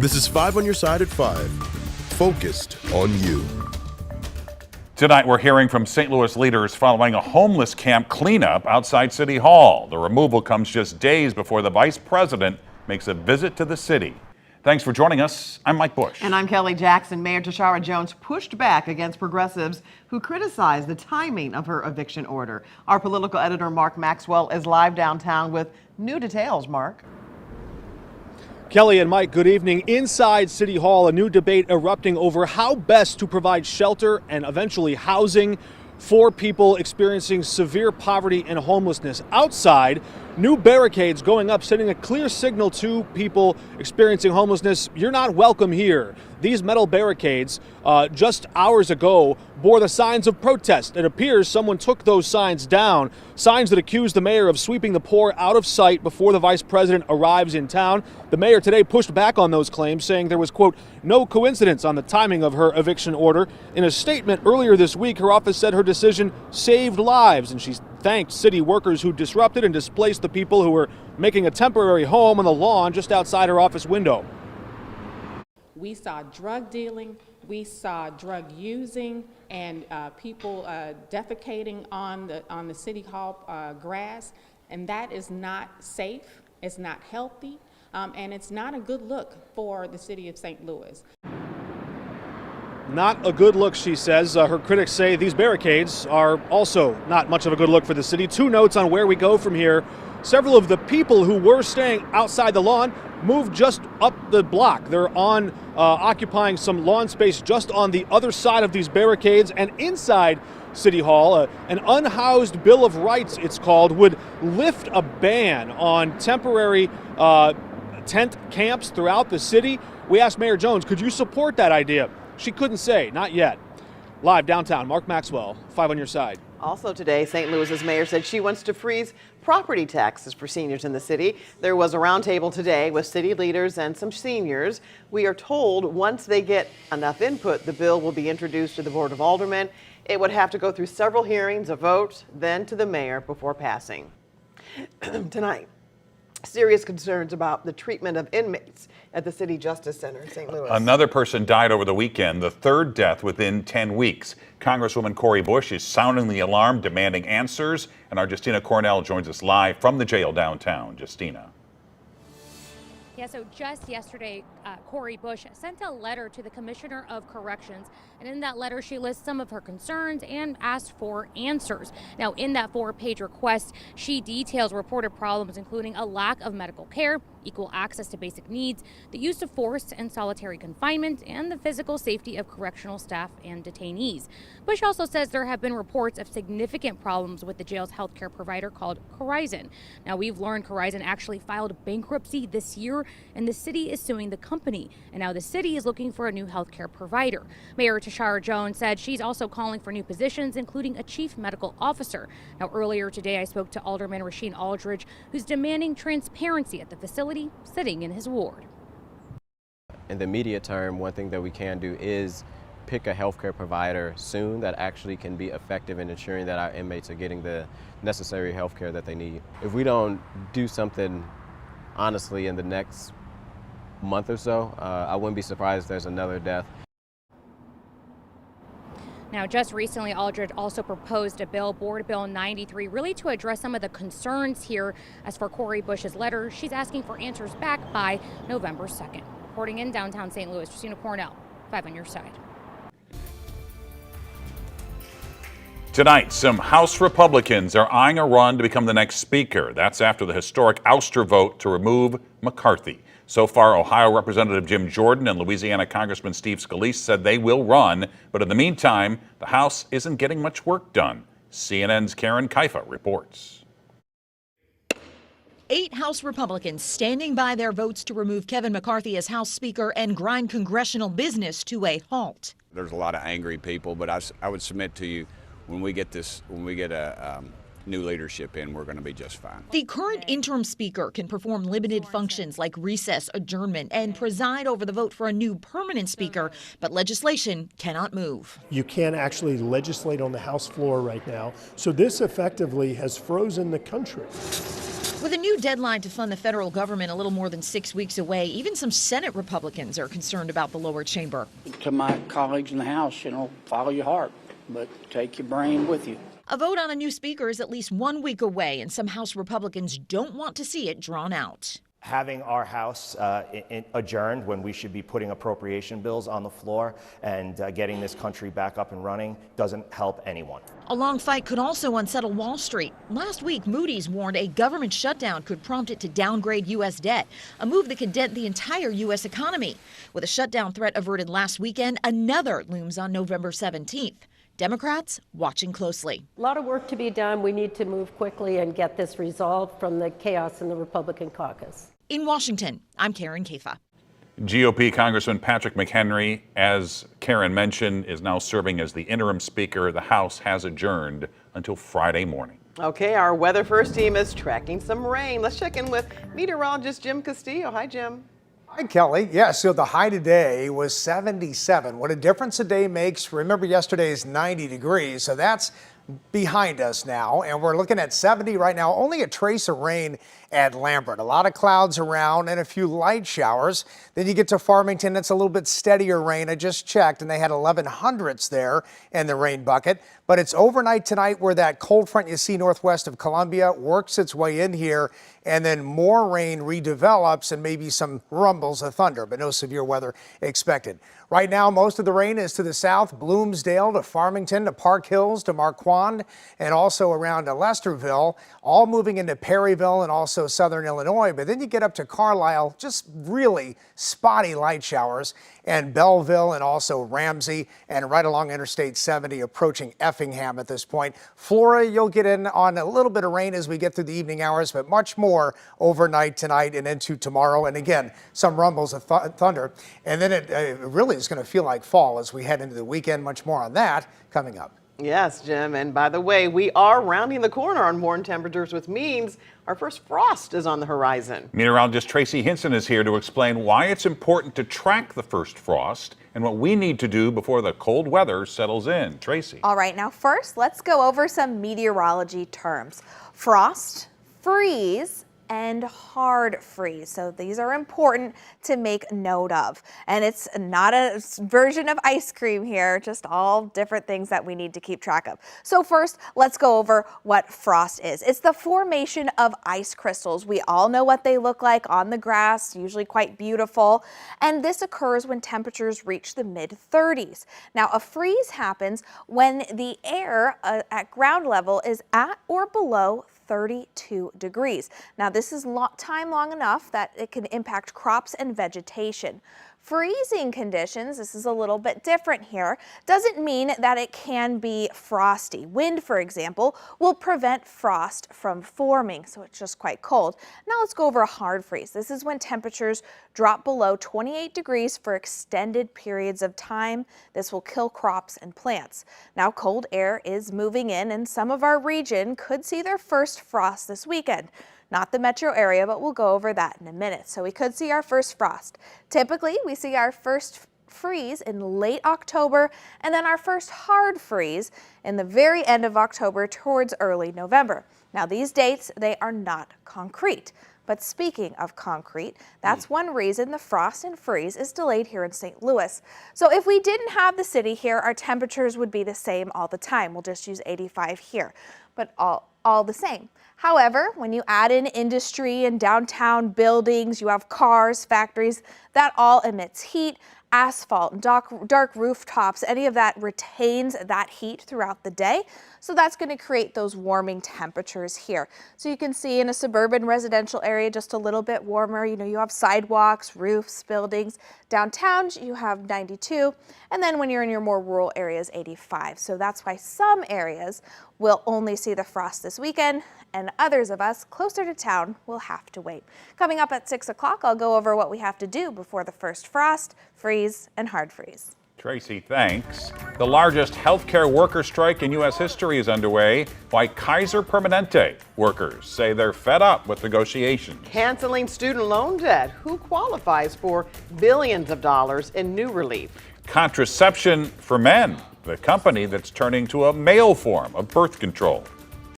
This is 5 on your side at 5. Focused on you. Tonight, we're hearing from St. Louis leaders following a homeless camp cleanup outside City Hall. The removal comes just days before the vice president makes a visit to the city. Thanks for joining us. I'm Mike Bush. And I'm Kelly Jackson. Mayor Tashara Jones pushed back against progressives who criticized the timing of her eviction order. Our political editor, Mark Maxwell, is live downtown with new details. Mark. Kelly and Mike, good evening. Inside City Hall, a new debate erupting over how best to provide shelter and eventually housing for people experiencing severe poverty and homelessness. Outside, new barricades going up, sending a clear signal to people experiencing homelessness. You're not welcome here. These metal barricades just hours ago bore the signs of protest. It appears someone took those signs down, signs that accuse the mayor of sweeping the poor out of sight before the vice president arrives in town. The mayor today pushed back on those claims, saying there was, quote, no coincidence on the timing of her eviction order. In a statement earlier this week, her office said her decision saved lives, and she thanked city workers who disrupted and displaced the people who were making a temporary home on the lawn just outside her office window. We saw drug dealing, we saw drug using, and people defecating on the City Hall grass, and that is not safe, it's not healthy, and it's not a good look for the city of St. Louis. Not a good look, she says. Her critics say these barricades are also not much of a good look for the city. Two notes on where we go from here. Several of the people who were staying outside the lawn moved just up the block. They're occupying some lawn space just on the other side of these barricades. And inside City Hall, an unhoused Bill of Rights, it's called, would lift a ban on temporary tent camps throughout the city. We asked Mayor Jones, could you support that idea? She couldn't say, not yet. Live downtown, Mark Maxwell, 5 on your side. Also today, St. Louis's mayor said she wants to freeze property taxes for seniors in the city. There was a roundtable today with city leaders and some seniors. We are told once they get enough input, the bill will be introduced to the Board of Aldermen. It would have to go through several hearings, a vote, then to the mayor before passing. Tonight, serious concerns about the treatment of inmates at the City Justice Center in St. Louis. Another person died over the weekend, the third death within 10 weeks. Congresswoman Cori Bush is sounding the alarm, demanding answers. And our Justina Cornell joins us live from the jail downtown. Justina. Yeah, so just yesterday, Cori Bush sent a letter to the Commissioner of Corrections, and in that letter she lists some of her concerns and asked for answers. Now, in that 4-page request, she details reported problems including a lack of medical care, equal access to basic needs, the use of force and solitary confinement, and the physical safety of correctional staff and detainees. Bush also says there have been reports of significant problems with the jail's healthcare provider called Corizon. Now, we've learned Corizon actually filed bankruptcy this year, and the city is suing the company. And now the city is looking for a new healthcare provider. Mayor Tashara Jones said she's also calling for new positions, including a chief medical officer. Now, earlier today, I spoke to Alderman Rasheen Aldridge, who's demanding transparency at the facility, sitting in his ward. In the immediate term, one thing that we can do is pick a healthcare provider soon that actually can be effective in ensuring that our inmates are getting the necessary healthcare that they need. If we don't do something honestly in the next month or so, I wouldn't be surprised if there's another death. Now, just recently, Aldridge also proposed a bill, Board Bill 93, really to address some of the concerns here. As for Cori Bush's letter, she's asking for answers back by November 2nd. Reporting in downtown St. Louis, Justina Cornell, 5 on your side. Tonight, some House Republicans are eyeing a run to become the next speaker. That's after the historic ouster vote to remove McCarthy. So far, Ohio Representative Jim Jordan and Louisiana Congressman Steve Scalise said they will run, but in the meantime, the House isn't getting much work done. CNN's Karen Kaifa reports. 8 House Republicans standing by their votes to remove Kevin McCarthy as House Speaker and grind congressional business to a halt. There's a lot of angry people, but I would submit to you, when we get a new leadership in, we're going to be just fine. The current interim speaker can perform limited functions like recess, adjournment, and preside over the vote for a new permanent speaker, but legislation cannot move. You can't actually legislate on the House floor right now, so this effectively has frozen the country. With a new deadline to fund the federal government a little more than 6 weeks away, even some Senate Republicans are concerned about the lower chamber. To my colleagues in the House, follow your heart, but take your brain with you. A vote on a new speaker is at least 1 week away, and some House Republicans don't want to see it drawn out. Having our House adjourned when we should be putting appropriation bills on the floor and getting this country back up and running doesn't help anyone. A long fight could also unsettle Wall Street. Last week, Moody's warned a government shutdown could prompt it to downgrade U.S. debt, a move that could dent the entire U.S. economy. With a shutdown threat averted last weekend, another looms on November 17th. Democrats watching closely. A lot of work to be done. We need to move quickly and get this resolved from the chaos in the Republican caucus. In Washington, I'm Karen Kafa. GOP Congressman Patrick McHenry, as Karen mentioned, is now serving as the interim speaker. The House has adjourned until Friday morning. Okay, our Weather First team is tracking some rain. Let's check in with meteorologist Jim Castillo. Hi, Jim. Hi, Kelly. Yeah, so the high today was 77. What a difference a day makes. Remember, yesterday's 90 degrees, so that's behind us now, and we're looking at 70 right now. Only a trace of rain at Lambert. A lot of clouds around and a few light showers. Then you get to Farmington, it's a little bit steadier rain. I just checked, and they had 1100ths there in the rain bucket. But it's overnight tonight where that cold front you see northwest of Columbia works its way in here, and then more rain redevelops and maybe some rumbles of thunder, but no severe weather expected. Right now, most of the rain is to the south, Bloomsdale to Farmington to Park Hills to Marquand, and also around to Lesterville, all moving into Perryville and also southern Illinois. But then you get up to Carlisle, just really spotty light showers, and Belleville and also Ramsey, and right along Interstate 70 approaching Effingham at this point. Flora, you'll get in on a little bit of rain as we get through the evening hours, but much more overnight tonight and into tomorrow. And again, some rumbles of thunder. And then it really is going to feel like fall as we head into the weekend. Much more on that coming up. Yes, Jim. And by the way, we are rounding the corner on warm temperatures, which means our first frost is on the horizon. Meteorologist Tracy Hinson is here to explain why it's important to track the first frost and what we need to do before the cold weather settles in. Tracy. All right, now first, let's go over some meteorology terms. Frost, freeze, and hard freeze. So these are important to make note of. And it's not a version of ice cream here, just all different things that we need to keep track of. So first, let's go over what frost is. It's the formation of ice crystals. We all know what they look like on the grass, usually quite beautiful. And this occurs when temperatures reach the mid-30s. Now, a freeze happens when the air at ground level is at or below 32 degrees. Now this is time long enough that it can impact crops and vegetation. Freezing conditions, this is a little bit different here, doesn't mean that it can be frosty. Wind, for example, will prevent frost from forming, so it's just quite cold. Now let's go over a hard freeze. This is when temperatures drop below 28 degrees for extended periods of time. This will kill crops and plants. Now cold air is moving in, and some of our region could see their first frost this weekend. Not the metro area, but we'll go over that in a minute. So we could see our first frost. Typically, we see our first freeze in late October, and then our first hard freeze in the very end of October towards early November. Now these dates, they are not concrete. But speaking of concrete, that's one reason the frost and freeze is delayed here in St. Louis. So if we didn't have the city here, our temperatures would be the same all the time. We'll just use 85 here, but all the same. However, when you add in industry and downtown buildings, you have cars, factories, that all emits heat. Asphalt and dark rooftops, any of that retains that heat throughout the day. So that's going to create those warming temperatures here. So you can see in a suburban residential area just a little bit warmer. You know, you have sidewalks, roofs, buildings. Downtown you have 92, and then when you're in your more rural areas, 85. So that's why some areas will only see the frost this weekend, and others of us closer to town will have to wait. Coming up at 6 o'clock, I'll go over what we have to do before the first frost, freeze, and hard freeze. Tracy, thanks. The largest healthcare worker strike in U.S. history is underway. Why Kaiser Permanente workers say they're fed up with negotiations. Canceling student loan debt. Who qualifies for billions of dollars in new relief? Contraception for Men, the company that's turning to a male form of birth control.